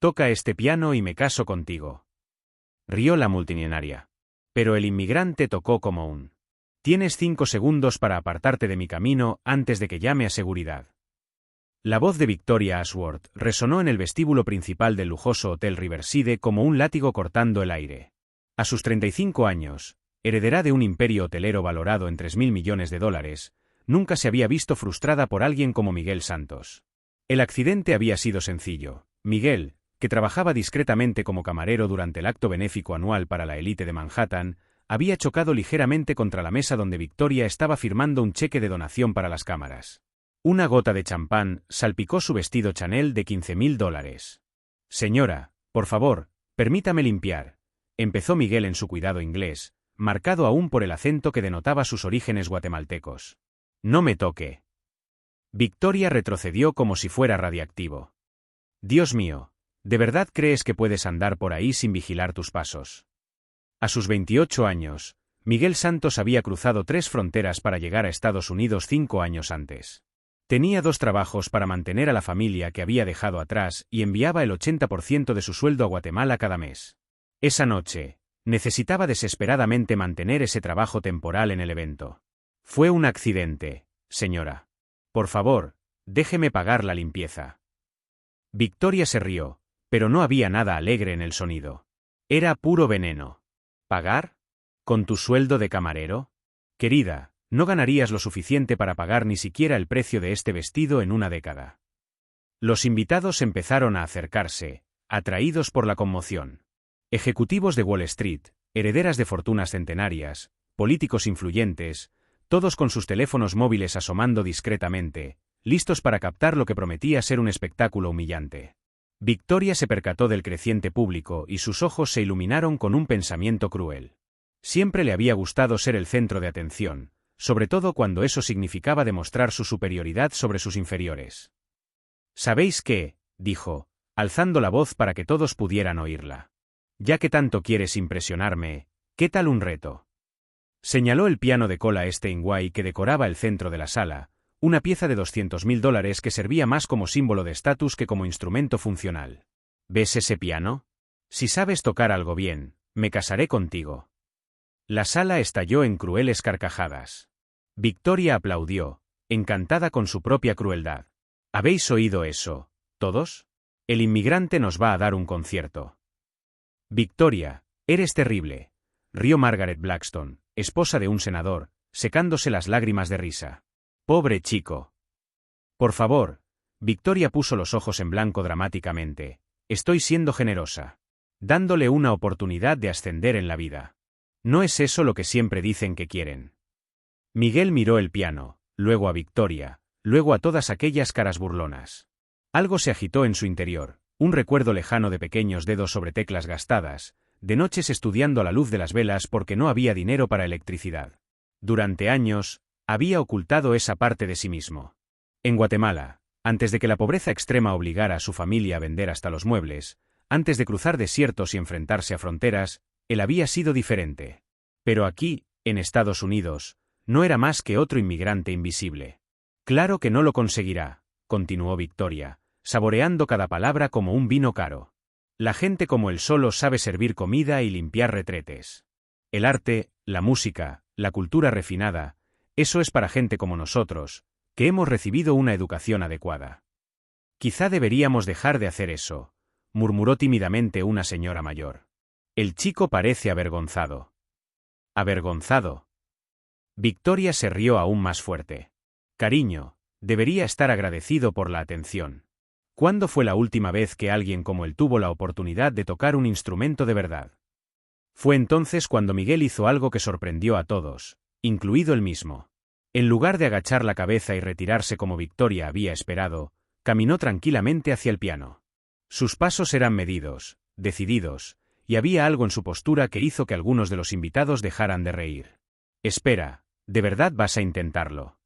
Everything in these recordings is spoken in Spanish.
Toca este piano y me caso contigo. Rió la multimillonaria. Pero el inmigrante tocó como un. Tienes 5 segundos para apartarte de mi camino antes de que llame a seguridad. La voz de Victoria Ashworth resonó en el vestíbulo principal del lujoso Hotel Riverside como un látigo cortando el aire. A sus 35 años, heredera de un imperio hotelero valorado en $3.000 millones, nunca se había visto frustrada por alguien como Miguel Santos. El accidente había sido sencillo. Miguel, que trabajaba discretamente como camarero durante el acto benéfico anual para la élite de Manhattan, había chocado ligeramente contra la mesa donde Victoria estaba firmando un cheque de donación para las cámaras. Una gota de champán salpicó su vestido Chanel de $15.000. Señora, por favor, permítame limpiar, empezó Miguel en su cuidado inglés, marcado aún por el acento que denotaba sus orígenes guatemaltecos. No me toque. Victoria retrocedió como si fuera radiactivo. Dios mío, ¿de verdad crees que puedes andar por ahí sin vigilar tus pasos? A sus 28 años, Miguel Santos había cruzado 3 fronteras para llegar a Estados Unidos 5 años antes. Tenía 2 trabajos para mantener a la familia que había dejado atrás y enviaba el 80% de su sueldo a Guatemala cada mes. Esa noche, necesitaba desesperadamente mantener ese trabajo temporal en el evento. Fue un accidente, señora. Por favor, déjeme pagar la limpieza. Victoria se rió, pero no había nada alegre en el sonido. Era puro veneno. ¿Pagar? ¿Con tu sueldo de camarero? Querida, no ganarías lo suficiente para pagar ni siquiera el precio de este vestido en una década. Los invitados empezaron a acercarse, atraídos por la conmoción. Ejecutivos de Wall Street, herederas de fortunas centenarias, políticos influyentes, todos con sus teléfonos móviles asomando discretamente, listos para captar lo que prometía ser un espectáculo humillante. Victoria se percató del creciente público y sus ojos se iluminaron con un pensamiento cruel. Siempre le había gustado ser el centro de atención, sobre todo cuando eso significaba demostrar su superioridad sobre sus inferiores. ¿Sabéis qué?, dijo, alzando la voz para que todos pudieran oírla. Ya que tanto quieres impresionarme, ¿qué tal un reto? Señaló el piano de cola Steinway que decoraba el centro de la sala, una pieza de $200.000 que servía más como símbolo de estatus que como instrumento funcional. ¿Ves ese piano? Si sabes tocar algo bien, me casaré contigo. La sala estalló en crueles carcajadas. Victoria aplaudió, encantada con su propia crueldad. ¿Habéis oído eso, todos? El inmigrante nos va a dar un concierto. Victoria, eres terrible, rió Margaret Blackstone, esposa de un senador, secándose las lágrimas de risa. Pobre chico. Por favor, Victoria puso los ojos en blanco dramáticamente. Estoy siendo generosa. Dándole una oportunidad de ascender en la vida. ¿No es eso lo que siempre dicen que quieren? Miguel miró el piano, luego a Victoria, luego a todas aquellas caras burlonas. Algo se agitó en su interior, un recuerdo lejano de pequeños dedos sobre teclas gastadas, de noches estudiando a la luz de las velas porque no había dinero para electricidad. Durante años, había ocultado esa parte de sí mismo. En Guatemala, antes de que la pobreza extrema obligara a su familia a vender hasta los muebles, antes de cruzar desiertos y enfrentarse a fronteras, él había sido diferente. Pero aquí, en Estados Unidos, no era más que otro inmigrante invisible. Claro que no lo conseguirá, continuó Victoria, saboreando cada palabra como un vino caro. La gente como él solo sabe servir comida y limpiar retretes. El arte, la música, la cultura refinada, eso es para gente como nosotros, que hemos recibido una educación adecuada. Quizá deberíamos dejar de hacer eso, murmuró tímidamente una señora mayor. El chico parece avergonzado. ¿Avergonzado? Victoria se rió aún más fuerte. Cariño, debería estar agradecido por la atención. ¿Cuándo fue la última vez que alguien como él tuvo la oportunidad de tocar un instrumento de verdad? Fue entonces cuando Miguel hizo algo que sorprendió a todos, incluido él mismo. En lugar de agachar la cabeza y retirarse como Victoria había esperado, caminó tranquilamente hacia el piano. Sus pasos eran medidos, decididos, y había algo en su postura que hizo que algunos de los invitados dejaran de reír. Espera, ¿de verdad vas a intentarlo?,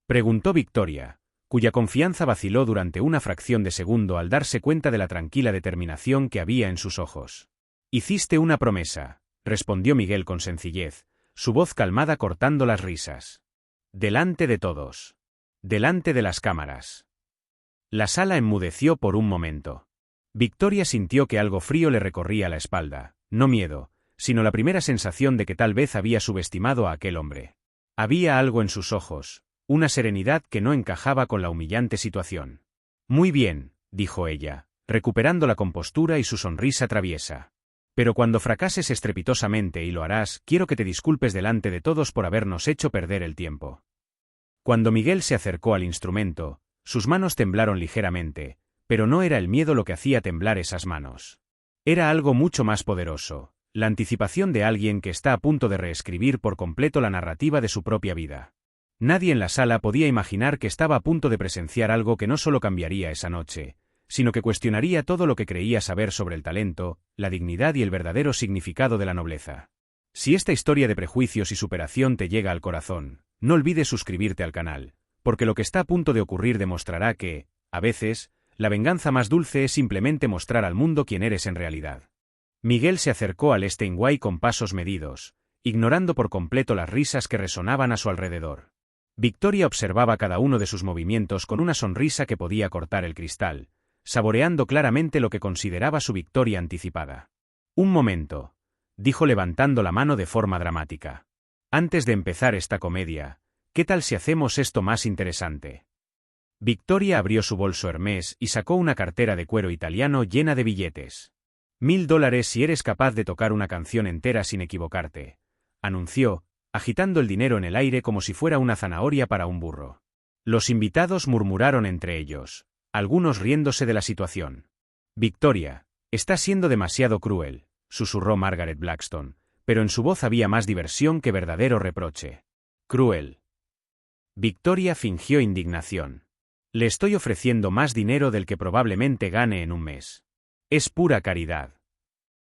preguntó Victoria, cuya confianza vaciló durante una fracción de segundo al darse cuenta de la tranquila determinación que había en sus ojos. Hiciste una promesa, respondió Miguel con sencillez, su voz calmada cortando las risas. Delante de todos. Delante de las cámaras. La sala enmudeció por un momento. Victoria sintió que algo frío le recorría la espalda, no miedo, sino la primera sensación de que tal vez había subestimado a aquel hombre. Había algo en sus ojos, una serenidad que no encajaba con la humillante situación. Muy bien, dijo ella, recuperando la compostura y su sonrisa traviesa. Pero cuando fracases estrepitosamente y lo harás, quiero que te disculpes delante de todos por habernos hecho perder el tiempo. Cuando Miguel se acercó al instrumento, sus manos temblaron ligeramente, pero no era el miedo lo que hacía temblar esas manos. Era algo mucho más poderoso, la anticipación de alguien que está a punto de reescribir por completo la narrativa de su propia vida. Nadie en la sala podía imaginar que estaba a punto de presenciar algo que no solo cambiaría esa noche, sino que cuestionaría todo lo que creía saber sobre el talento, la dignidad y el verdadero significado de la nobleza. Si esta historia de prejuicios y superación te llega al corazón, no olvides suscribirte al canal, porque lo que está a punto de ocurrir demostrará que, a veces, la venganza más dulce es simplemente mostrar al mundo quién eres en realidad. Miguel se acercó al Steinway con pasos medidos, ignorando por completo las risas que resonaban a su alrededor. Victoria observaba cada uno de sus movimientos con una sonrisa que podía cortar el cristal, saboreando claramente lo que consideraba su victoria anticipada. Un momento, dijo levantando la mano de forma dramática. Antes de empezar esta comedia, ¿qué tal si hacemos esto más interesante? Victoria abrió su bolso Hermès y sacó una cartera de cuero italiano llena de billetes. $1000 si eres capaz de tocar una canción entera sin equivocarte, anunció, agitando el dinero en el aire como si fuera una zanahoria para un burro. Los invitados murmuraron entre ellos, algunos riéndose de la situación. Victoria, está siendo demasiado cruel, susurró Margaret Blackstone, pero en su voz había más diversión que verdadero reproche. ¿Cruel? Victoria fingió indignación. Le estoy ofreciendo más dinero del que probablemente gane en un mes. Es pura caridad.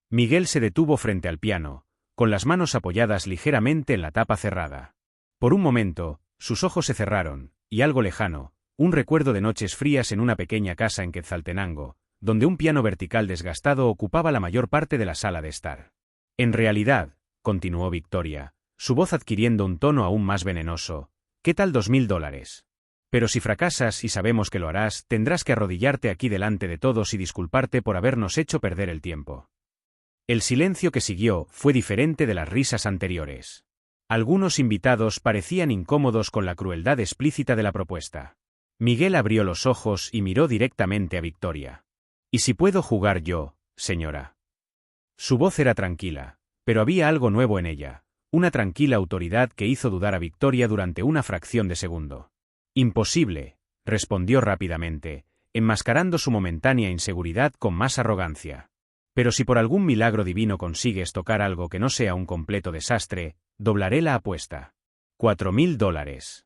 Miguel se detuvo frente al piano, con las manos apoyadas ligeramente en la tapa cerrada. Por un momento, sus ojos se cerraron, y algo lejano, un recuerdo de noches frías en una pequeña casa en Quetzaltenango, donde un piano vertical desgastado ocupaba la mayor parte de la sala de estar. En realidad, continuó Victoria, su voz adquiriendo un tono aún más venenoso, ¿qué tal $2000? Pero si fracasas y sabemos que lo harás, tendrás que arrodillarte aquí delante de todos y disculparte por habernos hecho perder el tiempo. El silencio que siguió fue diferente de las risas anteriores. Algunos invitados parecían incómodos con la crueldad explícita de la propuesta. Miguel abrió los ojos y miró directamente a Victoria. ¿Y si puedo jugar yo, señora? Su voz era tranquila, pero había algo nuevo en ella, una tranquila autoridad que hizo dudar a Victoria durante una fracción de segundo. Imposible, respondió rápidamente, enmascarando su momentánea inseguridad con más arrogancia. Pero si por algún milagro divino consigues tocar algo que no sea un completo desastre, doblaré la apuesta. $4000.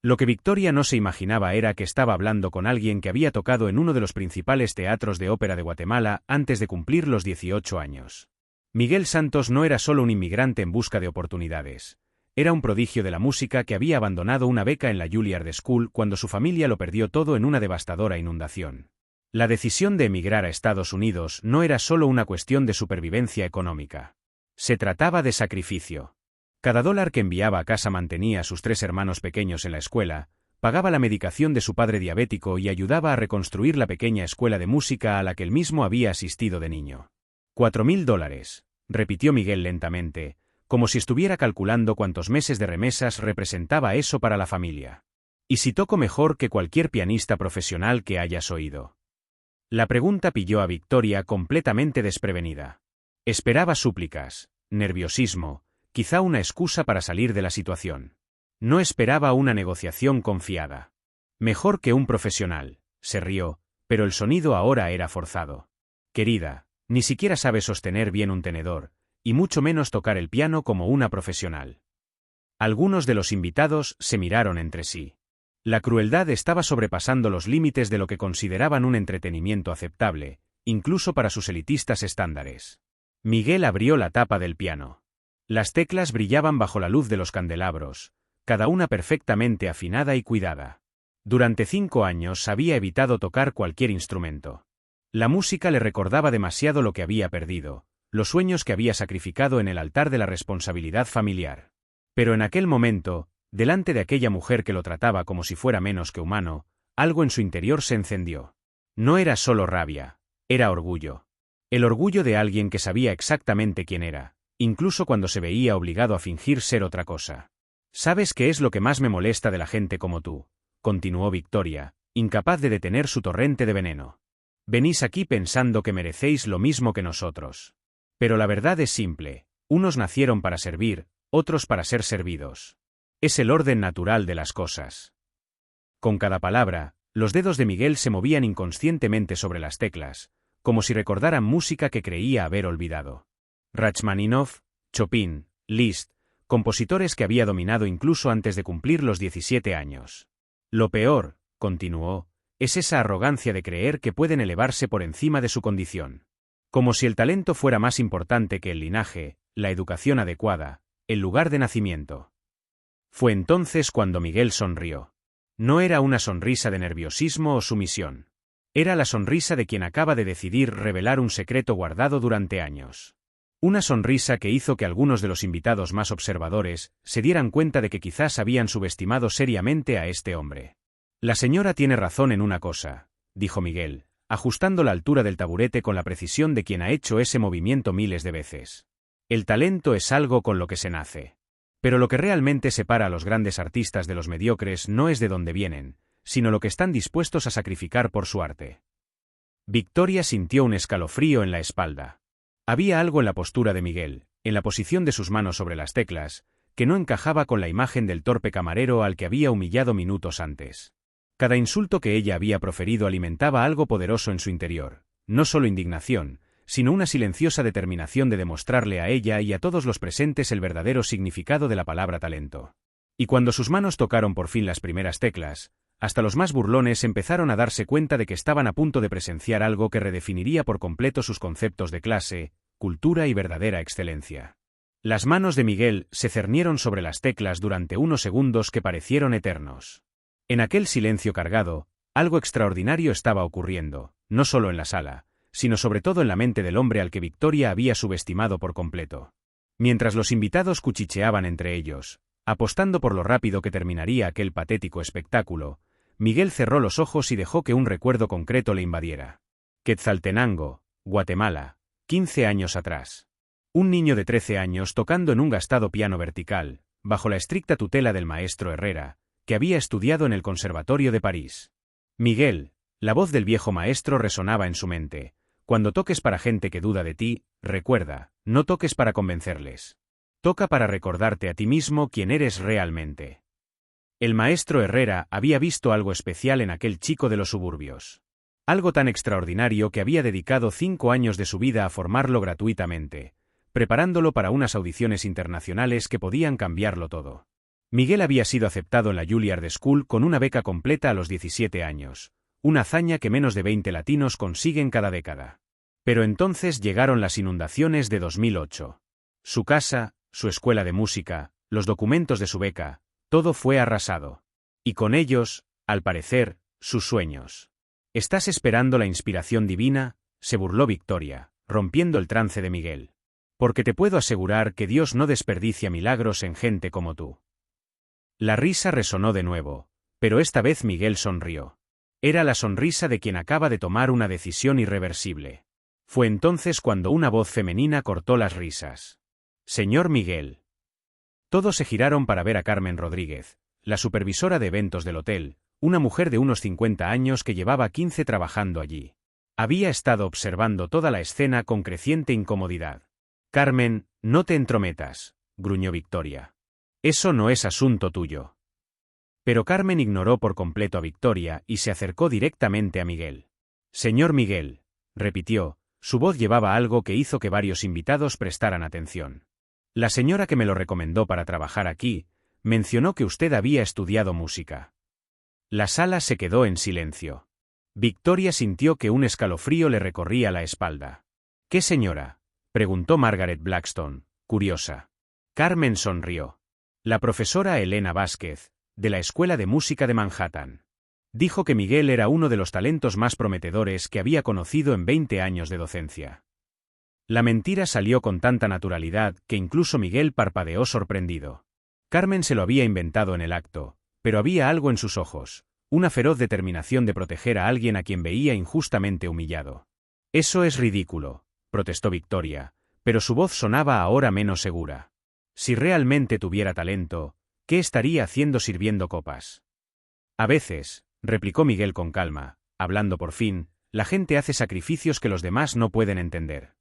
Lo que Victoria no se imaginaba era que estaba hablando con alguien que había tocado en uno de los principales teatros de ópera de Guatemala antes de cumplir los 18 años. Miguel Santos no era solo un inmigrante en busca de oportunidades. Era un prodigio de la música que había abandonado una beca en la Juilliard School cuando su familia lo perdió todo en una devastadora inundación. La decisión de emigrar a Estados Unidos no era solo una cuestión de supervivencia económica. Se trataba de sacrificio. Cada dólar que enviaba a casa mantenía a sus 3 hermanos pequeños en la escuela, pagaba la medicación de su padre diabético y ayudaba a reconstruir la pequeña escuela de música a la que él mismo había asistido de niño. $4000, repitió Miguel lentamente, como si estuviera calculando cuántos meses de remesas representaba eso para la familia. ¿Y si toco mejor que cualquier pianista profesional que hayas oído? La pregunta pilló a Victoria completamente desprevenida. Esperaba súplicas, nerviosismo, quizá una excusa para salir de la situación. No esperaba una negociación confiada. Mejor que un profesional, se rió, pero el sonido ahora era forzado. Querida, ni siquiera sabe sostener bien un tenedor, y mucho menos tocar el piano como una profesional. Algunos de los invitados se miraron entre sí. La crueldad estaba sobrepasando los límites de lo que consideraban un entretenimiento aceptable, incluso para sus elitistas estándares. Miguel abrió la tapa del piano. Las teclas brillaban bajo la luz de los candelabros, cada una perfectamente afinada y cuidada. Durante 5 años había evitado tocar cualquier instrumento. La música le recordaba demasiado lo que había perdido, los sueños que había sacrificado en el altar de la responsabilidad familiar. Pero en aquel momento, delante de aquella mujer que lo trataba como si fuera menos que humano, algo en su interior se encendió. No era solo rabia, Era orgullo. El orgullo de alguien que sabía exactamente quién era, incluso cuando se veía obligado a fingir ser otra cosa. ¿Sabes qué es lo que más me molesta de la gente como tú?, continuó Victoria, incapaz de detener su torrente de veneno. Venís aquí pensando que merecéis lo mismo que nosotros. Pero la verdad es simple, unos nacieron para servir, otros para ser servidos. Es el orden natural de las cosas. Con cada palabra, los dedos de Miguel se movían inconscientemente sobre las teclas, como si recordaran música que creía haber olvidado. Rachmaninoff, Chopin, Liszt, compositores que había dominado incluso antes de cumplir los 17 años. Lo peor, continuó, es esa arrogancia de creer que pueden elevarse por encima de su condición. Como si el talento fuera más importante que el linaje, la educación adecuada, el lugar de nacimiento. Fue entonces cuando Miguel sonrió. No era una sonrisa de nerviosismo o sumisión. Era la sonrisa de quien acaba de decidir revelar un secreto guardado durante años. Una sonrisa que hizo que algunos de los invitados más observadores se dieran cuenta de que quizás habían subestimado seriamente a este hombre. La señora tiene razón en una cosa, dijo Miguel, ajustando la altura del taburete con la precisión de quien ha hecho ese movimiento miles de veces. El talento es algo con lo que se nace. Pero lo que realmente separa a los grandes artistas de los mediocres no es de dónde vienen, sino lo que están dispuestos a sacrificar por su arte. Victoria sintió un escalofrío en la espalda. Había algo en la postura de Miguel, en la posición de sus manos sobre las teclas, que no encajaba con la imagen del torpe camarero al que había humillado minutos antes. Cada insulto que ella había proferido alimentaba algo poderoso en su interior, no solo indignación, sino una silenciosa determinación de demostrarle a ella y a todos los presentes el verdadero significado de la palabra talento. Y cuando sus manos tocaron por fin las primeras teclas, hasta los más burlones empezaron a darse cuenta de que estaban a punto de presenciar algo que redefiniría por completo sus conceptos de clase, cultura y verdadera excelencia. Las manos de Miguel se cernieron sobre las teclas durante unos segundos que parecieron eternos. En aquel silencio cargado, algo extraordinario estaba ocurriendo, no solo en la sala, sino sobre todo en la mente del hombre al que Victoria había subestimado por completo. Mientras los invitados cuchicheaban entre ellos, apostando por lo rápido que terminaría aquel patético espectáculo, Miguel cerró los ojos y dejó que un recuerdo concreto le invadiera. Quetzaltenango, Guatemala, 15 años atrás. Un niño de 13 años tocando en un gastado piano vertical, bajo la estricta tutela del maestro Herrera, que había estudiado en el Conservatorio de París. Miguel, la voz del viejo maestro resonaba en su mente. Cuando toques para gente que duda de ti, recuerda, no toques para convencerles. Toca para recordarte a ti mismo quién eres realmente. El maestro Herrera había visto algo especial en aquel chico de los suburbios. Algo tan extraordinario que había dedicado 5 años de su vida a formarlo gratuitamente, preparándolo para unas audiciones internacionales que podían cambiarlo todo. Miguel había sido aceptado en la Juilliard School con una beca completa a los 17 años, una hazaña que menos de 20 latinos consiguen cada década. Pero entonces llegaron las inundaciones de 2008. Su casa, su escuela de música, los documentos de su beca, todo fue arrasado. Y con ellos, al parecer, sus sueños. ¿Estás esperando la inspiración divina?, se burló Victoria, rompiendo el trance de Miguel. Porque te puedo asegurar que Dios no desperdicia milagros en gente como tú. La risa resonó de nuevo, pero esta vez Miguel sonrió. Era la sonrisa de quien acaba de tomar una decisión irreversible. Fue entonces cuando una voz femenina cortó las risas. Señor Miguel. Todos se giraron para ver a Carmen Rodríguez, la supervisora de eventos del hotel, una mujer de unos 50 años que llevaba 15 trabajando allí. Había estado observando toda la escena con creciente incomodidad. Carmen, no te entrometas, gruñó Victoria. Eso no es asunto tuyo. Pero Carmen ignoró por completo a Victoria y se acercó directamente a Miguel. Señor Miguel, repitió, su voz llevaba algo que hizo que varios invitados prestaran atención. La señora que me lo recomendó para trabajar aquí, mencionó que usted había estudiado música. La sala se quedó en silencio. Victoria sintió que un escalofrío le recorría la espalda. ¿Qué señora?, preguntó Margaret Blackstone, curiosa. Carmen sonrió. La profesora Elena Vázquez, de la Escuela de Música de Manhattan. Dijo que Miguel era uno de los talentos más prometedores que había conocido en 20 años de docencia. La mentira salió con tanta naturalidad que incluso Miguel parpadeó sorprendido. Carmen se lo había inventado en el acto, pero había algo en sus ojos, una feroz determinación de proteger a alguien a quien veía injustamente humillado. Eso es ridículo, protestó Victoria, pero su voz sonaba ahora menos segura. Si realmente tuviera talento, ¿qué estaría haciendo sirviendo copas? A veces, replicó Miguel con calma, hablando por fin, la gente hace sacrificios que los demás no pueden entender.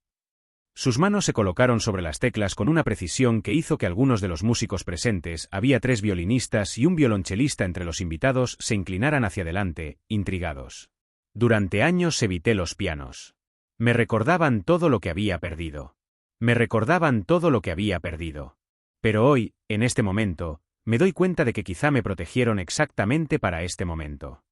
Sus manos se colocaron sobre las teclas con una precisión que hizo que algunos de los músicos presentes, había 3 violinistas y un violonchelista entre los invitados, se inclinaran hacia adelante, intrigados. Durante años evité los pianos. Me recordaban todo lo que había perdido. Me recordaban todo lo que había perdido. Pero hoy, en este momento, me doy cuenta de que quizá me protegieron exactamente para este momento.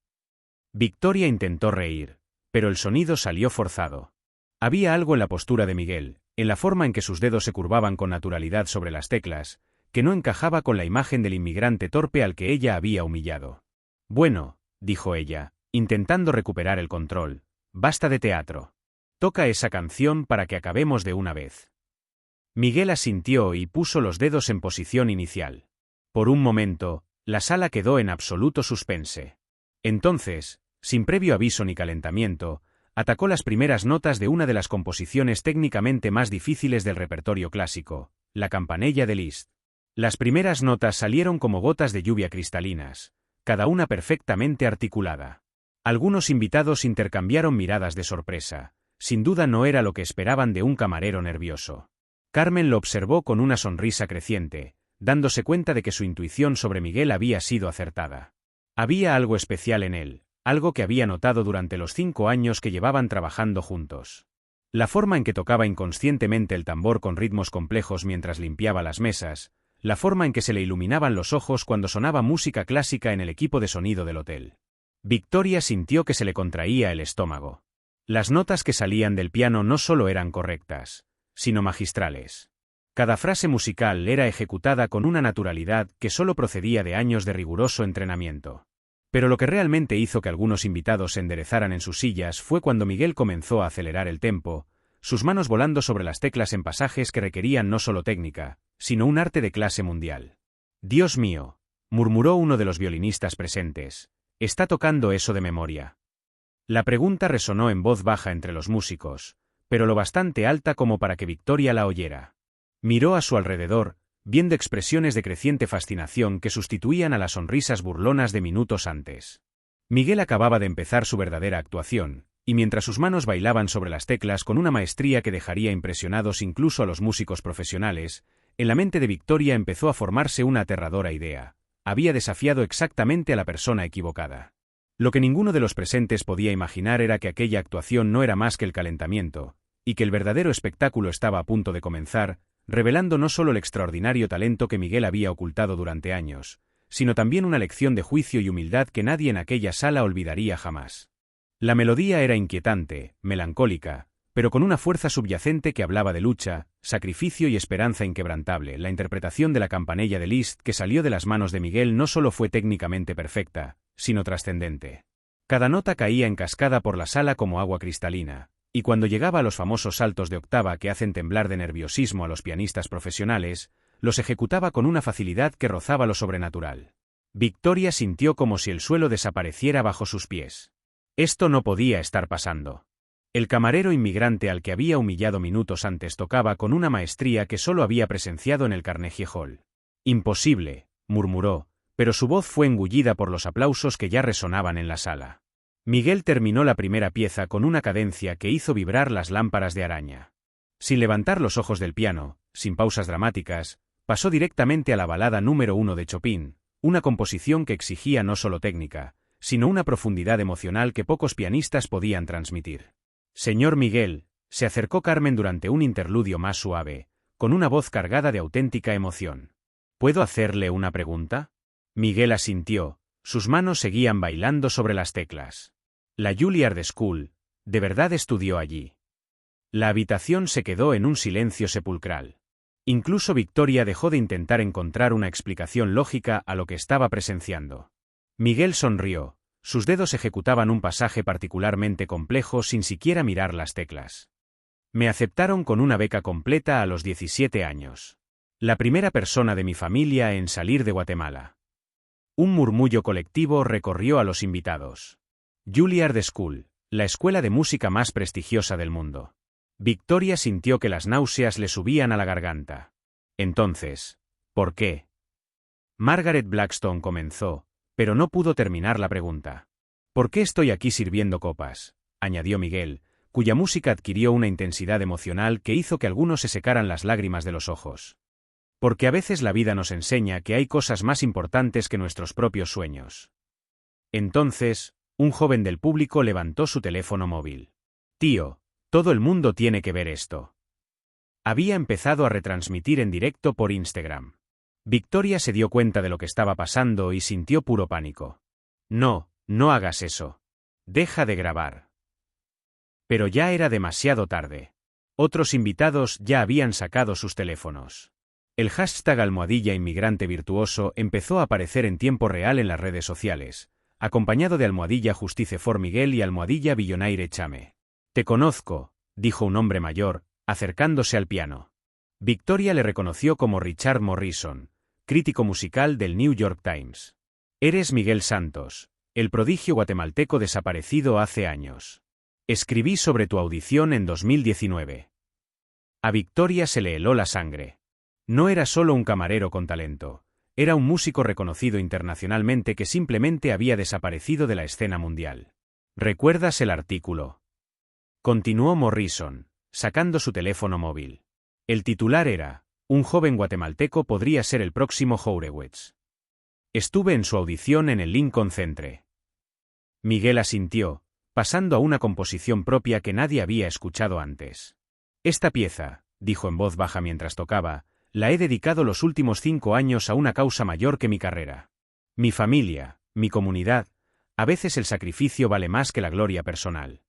Victoria intentó reír, pero el sonido salió forzado. Había algo en la postura de Miguel, en la forma en que sus dedos se curvaban con naturalidad sobre las teclas, que no encajaba con la imagen del inmigrante torpe al que ella había humillado. Bueno, dijo ella, intentando recuperar el control, basta de teatro. Toca esa canción para que acabemos de una vez. Miguel asintió y puso los dedos en posición inicial. Por un momento, la sala quedó en absoluto suspense. Entonces, sin previo aviso ni calentamiento, atacó las primeras notas de una de las composiciones técnicamente más difíciles del repertorio clásico, la Campanella de Liszt. Las primeras notas salieron como gotas de lluvia cristalinas, cada una perfectamente articulada. Algunos invitados intercambiaron miradas de sorpresa. Sin duda no era lo que esperaban de un camarero nervioso. Carmen lo observó con una sonrisa creciente, dándose cuenta de que su intuición sobre Miguel había sido acertada. Había algo especial en él, algo que había notado durante los 5 años que llevaban trabajando juntos. La forma en que tocaba inconscientemente el tambor con ritmos complejos mientras limpiaba las mesas, la forma en que se le iluminaban los ojos cuando sonaba música clásica en el equipo de sonido del hotel. Victoria sintió que se le contraía el estómago. Las notas que salían del piano no solo eran correctas, sino magistrales. Cada frase musical era ejecutada con una naturalidad que solo procedía de años de riguroso entrenamiento. Pero lo que realmente hizo que algunos invitados se enderezaran en sus sillas fue cuando Miguel comenzó a acelerar el tempo, sus manos volando sobre las teclas en pasajes que requerían no solo técnica, sino un arte de clase mundial. «Dios mío», murmuró uno de los violinistas presentes, «está tocando eso de memoria». La pregunta resonó en voz baja entre los músicos, pero lo bastante alta como para que Victoria la oyera. Miró a su alrededor, viendo expresiones de creciente fascinación que sustituían a las sonrisas burlonas de minutos antes. Miguel acababa de empezar su verdadera actuación, y mientras sus manos bailaban sobre las teclas con una maestría que dejaría impresionados incluso a los músicos profesionales, en la mente de Victoria empezó a formarse una aterradora idea. Había desafiado exactamente a la persona equivocada. Lo que ninguno de los presentes podía imaginar era que aquella actuación no era más que el calentamiento, y que el verdadero espectáculo estaba a punto de comenzar, revelando no solo el extraordinario talento que Miguel había ocultado durante años, sino también una lección de juicio y humildad que nadie en aquella sala olvidaría jamás. La melodía era inquietante, melancólica, pero con una fuerza subyacente que hablaba de lucha, sacrificio y esperanza inquebrantable. La interpretación de la Campanella de Liszt que salió de las manos de Miguel no solo fue técnicamente perfecta, sino trascendente. Cada nota caía en cascada por la sala como agua cristalina, y cuando llegaba a los famosos saltos de octava que hacen temblar de nerviosismo a los pianistas profesionales, los ejecutaba con una facilidad que rozaba lo sobrenatural. Victoria sintió como si el suelo desapareciera bajo sus pies. Esto no podía estar pasando. El camarero inmigrante al que había humillado minutos antes tocaba con una maestría que solo había presenciado en el Carnegie Hall. «Imposible», murmuró, pero su voz fue engullida por los aplausos que ya resonaban en la sala. Miguel terminó la primera pieza con una cadencia que hizo vibrar las lámparas de araña. Sin levantar los ojos del piano, sin pausas dramáticas, pasó directamente a la balada número 1 de Chopin, una composición que exigía no solo técnica, sino una profundidad emocional que pocos pianistas podían transmitir. «Señor Miguel», se acercó Carmen durante un interludio más suave, con una voz cargada de auténtica emoción. «¿Puedo hacerle una pregunta?» Miguel asintió, sus manos seguían bailando sobre las teclas. La Juilliard School, ¿de verdad estudió allí? La habitación se quedó en un silencio sepulcral. Incluso Victoria dejó de intentar encontrar una explicación lógica a lo que estaba presenciando. Miguel sonrió, sus dedos ejecutaban un pasaje particularmente complejo sin siquiera mirar las teclas. Me aceptaron con una beca completa a los 17 años. La primera persona de mi familia en salir de Guatemala. Un murmullo colectivo recorrió a los invitados. Juilliard School, la escuela de música más prestigiosa del mundo. Victoria sintió que las náuseas le subían a la garganta. Entonces, ¿por qué? Margaret Blackstone comenzó, pero no pudo terminar la pregunta. ¿Por qué estoy aquí sirviendo copas?, añadió Miguel, cuya música adquirió una intensidad emocional que hizo que algunos se secaran las lágrimas de los ojos. Porque a veces la vida nos enseña que hay cosas más importantes que nuestros propios sueños. Entonces, un joven del público levantó su teléfono móvil. Tío, todo el mundo tiene que ver esto. Había empezado a retransmitir en directo por Instagram. Victoria se dio cuenta de lo que estaba pasando y sintió puro pánico. No, no hagas eso. Deja de grabar. Pero ya era demasiado tarde. Otros invitados ya habían sacado sus teléfonos. El hashtag #inmigrante virtuoso empezó a aparecer en tiempo real en las redes sociales, acompañado de #Justice for Miguel y #Billionaire Chame. Te conozco, dijo un hombre mayor, acercándose al piano. Victoria le reconoció como Richard Morrison, crítico musical del New York Times. Eres Miguel Santos, el prodigio guatemalteco desaparecido hace años. Escribí sobre tu audición en 2019. A Victoria se le heló la sangre. No era solo un camarero con talento, era un músico reconocido internacionalmente que simplemente había desaparecido de la escena mundial. ¿Recuerdas el artículo?, continuó Morrison, sacando su teléfono móvil. El titular era: un joven guatemalteco podría ser el próximo Horowitz. Estuve en su audición en el Lincoln Centre. Miguel asintió, pasando a una composición propia que nadie había escuchado antes. Esta pieza, dijo en voz baja mientras tocaba, la he dedicado los últimos 5 años a una causa mayor que mi carrera. Mi familia, mi comunidad, a veces el sacrificio vale más que la gloria personal.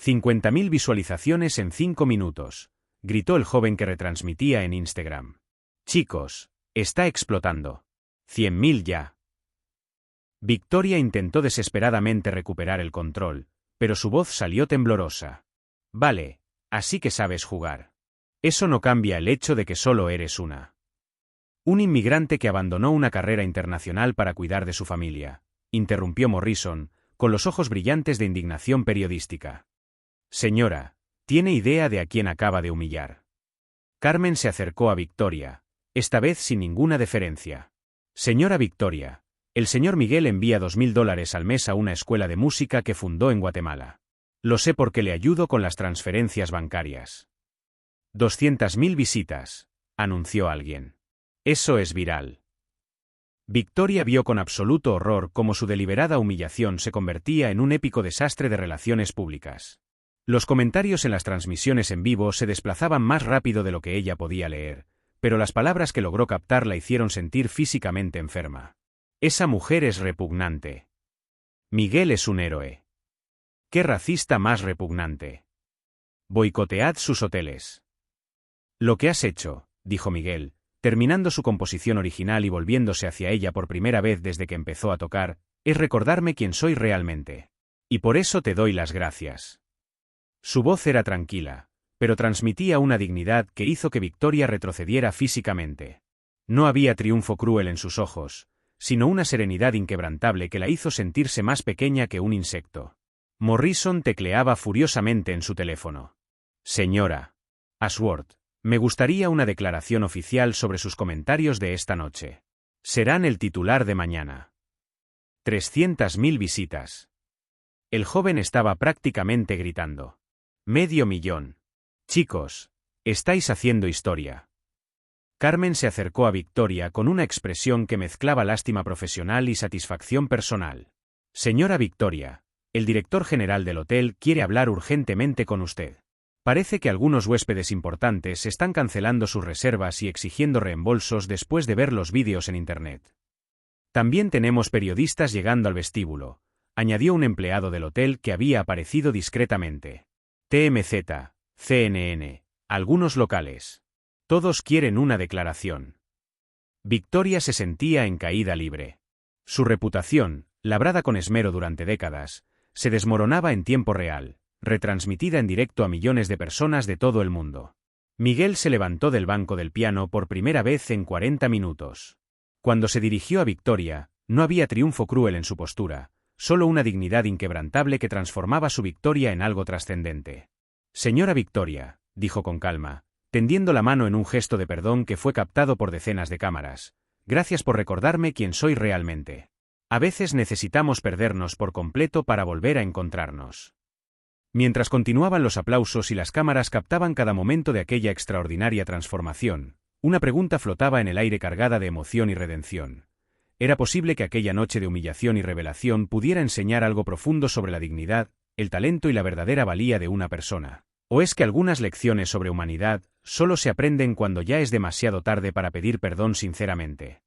50.000 visualizaciones en 5 minutos, gritó el joven que retransmitía en Instagram. Chicos, está explotando. 100.000 ya. Victoria intentó desesperadamente recuperar el control, pero su voz salió temblorosa. Vale, así que sabes jugar. Eso no cambia el hecho de que solo eres un inmigrante que abandonó una carrera internacional para cuidar de su familia, interrumpió Morrison, con los ojos brillantes de indignación periodística. Señora, ¿tiene idea de a quién acaba de humillar? Carmen se acercó a Victoria, esta vez sin ninguna deferencia. Señora Victoria, el señor Miguel envía $2.000 al mes a una escuela de música que fundó en Guatemala. Lo sé porque le ayudo con las transferencias bancarias. 200.000 visitas, anunció alguien. Eso es viral. Victoria vio con absoluto horror cómo su deliberada humillación se convertía en un épico desastre de relaciones públicas. Los comentarios en las transmisiones en vivo se desplazaban más rápido de lo que ella podía leer, pero las palabras que logró captar la hicieron sentir físicamente enferma. Esa mujer es repugnante. Miguel es un héroe. ¡Qué racista más repugnante! Boicotead sus hoteles. Lo que has hecho, dijo Miguel, terminando su composición original y volviéndose hacia ella por primera vez desde que empezó a tocar, es recordarme quién soy realmente. Y por eso te doy las gracias. Su voz era tranquila, pero transmitía una dignidad que hizo que Victoria retrocediera físicamente. No había triunfo cruel en sus ojos, sino una serenidad inquebrantable que la hizo sentirse más pequeña que un insecto. Morrison tecleaba furiosamente en su teléfono. Señora Ashworth, me gustaría una declaración oficial sobre sus comentarios de esta noche. Serán el titular de mañana. 300.000 visitas. El joven estaba prácticamente gritando. 500.000. Chicos, estáis haciendo historia. Carmen se acercó a Victoria con una expresión que mezclaba lástima profesional y satisfacción personal. Señora Victoria, el director general del hotel quiere hablar urgentemente con usted. Parece que algunos huéspedes importantes están cancelando sus reservas y exigiendo reembolsos después de ver los vídeos en Internet. También tenemos periodistas llegando al vestíbulo, añadió un empleado del hotel que había aparecido discretamente. TMZ, CNN, algunos locales. Todos quieren una declaración. Victoria se sentía en caída libre. Su reputación, labrada con esmero durante décadas, se desmoronaba en tiempo real, retransmitida en directo a millones de personas de todo el mundo. Miguel se levantó del banco del piano por primera vez en 40 minutos. Cuando se dirigió a Victoria, no había triunfo cruel en su postura, solo una dignidad inquebrantable que transformaba su victoria en algo trascendente. «Señora Victoria», dijo con calma, tendiendo la mano en un gesto de perdón que fue captado por decenas de cámaras, «gracias por recordarme quién soy realmente. A veces necesitamos perdernos por completo para volver a encontrarnos». Mientras continuaban los aplausos y las cámaras captaban cada momento de aquella extraordinaria transformación, una pregunta flotaba en el aire cargada de emoción y redención. ¿Era posible que aquella noche de humillación y revelación pudiera enseñar algo profundo sobre la dignidad, el talento y la verdadera valía de una persona? ¿O es que algunas lecciones sobre humanidad solo se aprenden cuando ya es demasiado tarde para pedir perdón sinceramente?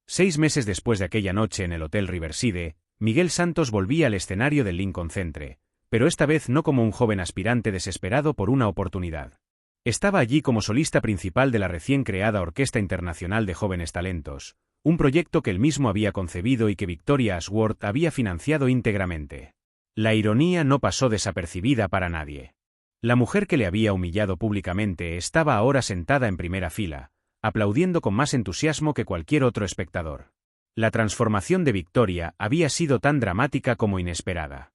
6 meses después de aquella noche en el Hotel Riverside, Miguel Santos volvía al escenario del Lincoln Center, pero esta vez no como un joven aspirante desesperado por una oportunidad. Estaba allí como solista principal de la recién creada Orquesta Internacional de Jóvenes Talentos, un proyecto que él mismo había concebido y que Victoria Ashworth había financiado íntegramente. La ironía no pasó desapercibida para nadie. La mujer que le había humillado públicamente estaba ahora sentada en primera fila, aplaudiendo con más entusiasmo que cualquier otro espectador. La transformación de Victoria había sido tan dramática como inesperada.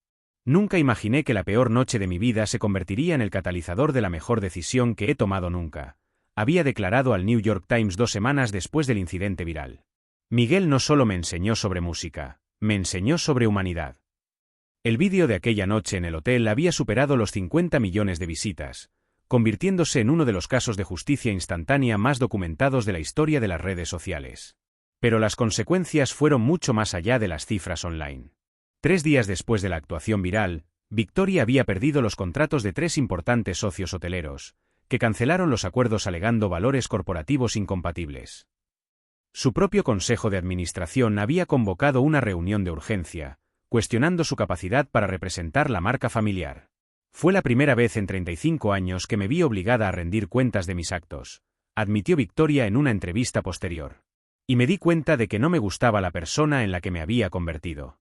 Nunca imaginé que la peor noche de mi vida se convertiría en el catalizador de la mejor decisión que he tomado nunca, había declarado al New York Times 2 semanas después del incidente viral. Miguel no solo me enseñó sobre música, me enseñó sobre humanidad. El vídeo de aquella noche en el hotel había superado los 50 millones de visitas, convirtiéndose en uno de los casos de justicia instantánea más documentados de la historia de las redes sociales. Pero las consecuencias fueron mucho más allá de las cifras online. 3 días después de la actuación viral, Victoria había perdido los contratos de 3 importantes socios hoteleros, que cancelaron los acuerdos alegando valores corporativos incompatibles. Su propio consejo de administración había convocado una reunión de urgencia, cuestionando su capacidad para representar la marca familiar. Fue la primera vez en 35 años que me vi obligada a rendir cuentas de mis actos, admitió Victoria en una entrevista posterior. Y me di cuenta de que no me gustaba la persona en la que me había convertido.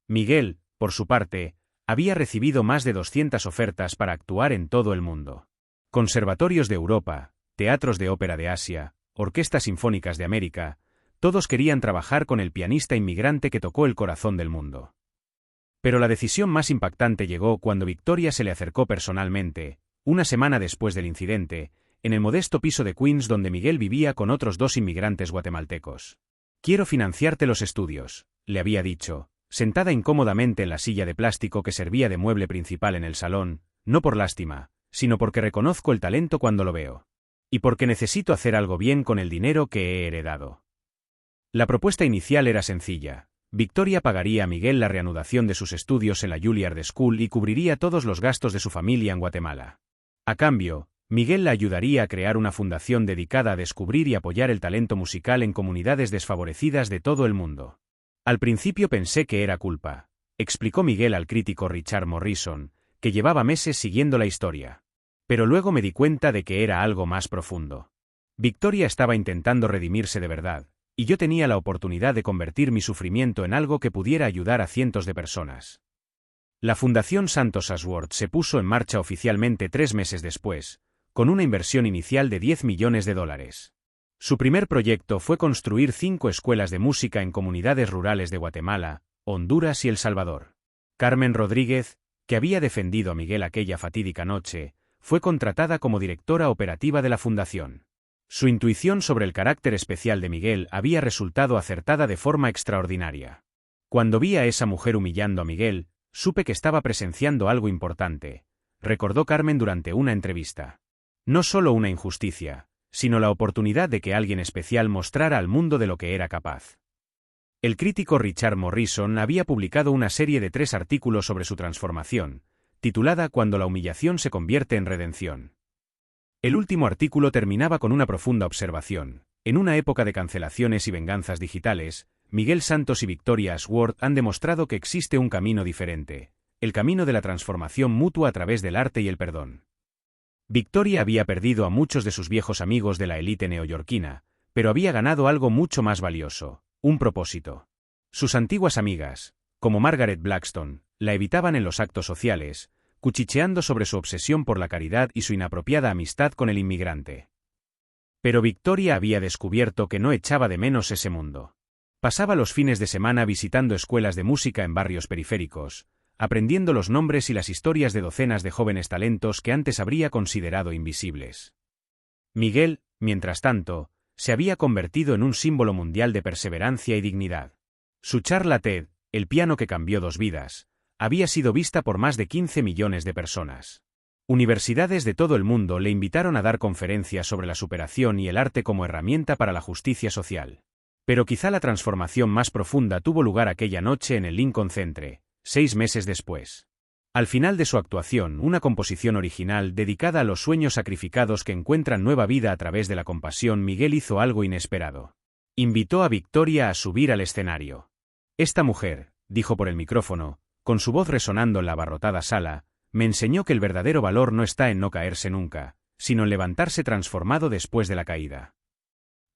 Miguel, por su parte, había recibido más de 200 ofertas para actuar en todo el mundo. Conservatorios de Europa, teatros de ópera de Asia, orquestas sinfónicas de América, todos querían trabajar con el pianista inmigrante que tocó el corazón del mundo. Pero la decisión más impactante llegó cuando Victoria se le acercó personalmente, una semana después del incidente, en el modesto piso de Queens donde Miguel vivía con otros 2 inmigrantes guatemaltecos. «Quiero financiarte los estudios», le había dicho, sentada incómodamente en la silla de plástico que servía de mueble principal en el salón, no por lástima, sino porque reconozco el talento cuando lo veo. Y porque necesito hacer algo bien con el dinero que he heredado. La propuesta inicial era sencilla. Victoria pagaría a Miguel la reanudación de sus estudios en la Juilliard School y cubriría todos los gastos de su familia en Guatemala. A cambio, Miguel la ayudaría a crear una fundación dedicada a descubrir y apoyar el talento musical en comunidades desfavorecidas de todo el mundo. Al principio pensé que era culpa, explicó Miguel al crítico Richard Morrison, que llevaba meses siguiendo la historia. Pero luego me di cuenta de que era algo más profundo. Victoria estaba intentando redimirse de verdad, y yo tenía la oportunidad de convertir mi sufrimiento en algo que pudiera ayudar a cientos de personas. La Fundación Santos Ashworth se puso en marcha oficialmente 3 meses después, con una inversión inicial de $10 millones. Su primer proyecto fue construir 5 escuelas de música en comunidades rurales de Guatemala, Honduras y El Salvador. Carmen Rodríguez, que había defendido a Miguel aquella fatídica noche, fue contratada como directora operativa de la fundación. Su intuición sobre el carácter especial de Miguel había resultado acertada de forma extraordinaria. Cuando vi a esa mujer humillando a Miguel, supe que estaba presenciando algo importante, recordó Carmen durante una entrevista. No solo una injusticia, sino la oportunidad de que alguien especial mostrara al mundo de lo que era capaz. El crítico Richard Morrison había publicado una serie de 3 artículos sobre su transformación, titulada Cuando la humillación se convierte en redención. El último artículo terminaba con una profunda observación. En una época de cancelaciones y venganzas digitales, Miguel Santos y Victoria Ashworth han demostrado que existe un camino diferente, el camino de la transformación mutua a través del arte y el perdón. Victoria había perdido a muchos de sus viejos amigos de la élite neoyorquina, pero había ganado algo mucho más valioso, un propósito. Sus antiguas amigas, como Margaret Blackstone, la evitaban en los actos sociales, cuchicheando sobre su obsesión por la caridad y su inapropiada amistad con el inmigrante. Pero Victoria había descubierto que no echaba de menos ese mundo. Pasaba los fines de semana visitando escuelas de música en barrios periféricos, aprendiendo los nombres y las historias de docenas de jóvenes talentos que antes habría considerado invisibles. Miguel, mientras tanto, se había convertido en un símbolo mundial de perseverancia y dignidad. Su charla TED, El piano que cambió 2 vidas, había sido vista por más de 15 millones de personas. Universidades de todo el mundo le invitaron a dar conferencias sobre la superación y el arte como herramienta para la justicia social. Pero quizá la transformación más profunda tuvo lugar aquella noche en el Lincoln Center, 6 meses después. Al final de su actuación, una composición original dedicada a los sueños sacrificados que encuentran nueva vida a través de la compasión, Miguel hizo algo inesperado. Invitó a Victoria a subir al escenario. Esta mujer, dijo por el micrófono, con su voz resonando en la abarrotada sala, me enseñó que el verdadero valor no está en no caerse nunca, sino en levantarse transformado después de la caída.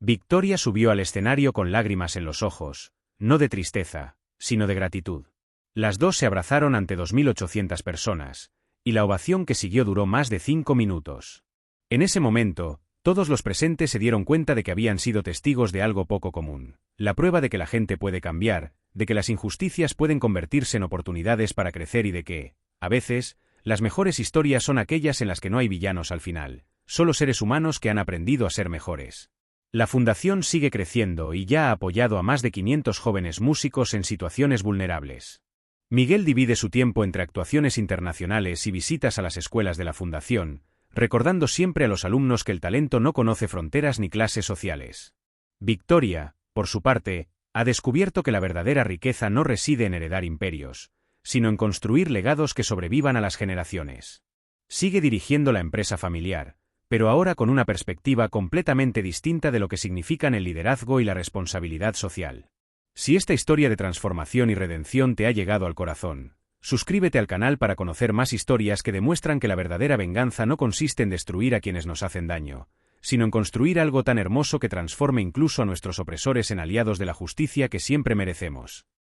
Victoria subió al escenario con lágrimas en los ojos, no de tristeza, sino de gratitud. Las dos se abrazaron ante 2.800 personas, y la ovación que siguió duró más de 5 minutos. En ese momento, todos los presentes se dieron cuenta de que habían sido testigos de algo poco común, la prueba de que la gente puede cambiar, de que las injusticias pueden convertirse en oportunidades para crecer y de que, a veces, las mejores historias son aquellas en las que no hay villanos al final, solo seres humanos que han aprendido a ser mejores. La fundación sigue creciendo y ya ha apoyado a más de 500 jóvenes músicos en situaciones vulnerables. Miguel divide su tiempo entre actuaciones internacionales y visitas a las escuelas de la fundación, recordando siempre a los alumnos que el talento no conoce fronteras ni clases sociales. Victoria, por su parte, ha descubierto que la verdadera riqueza no reside en heredar imperios, sino en construir legados que sobrevivan a las generaciones. Sigue dirigiendo la empresa familiar, pero ahora con una perspectiva completamente distinta de lo que significan el liderazgo y la responsabilidad social. Si esta historia de transformación y redención te ha llegado al corazón, suscríbete al canal para conocer más historias que demuestran que la verdadera venganza no consiste en destruir a quienes nos hacen daño, sino en construir algo tan hermoso que transforme incluso a nuestros opresores en aliados de la justicia que siempre merecemos.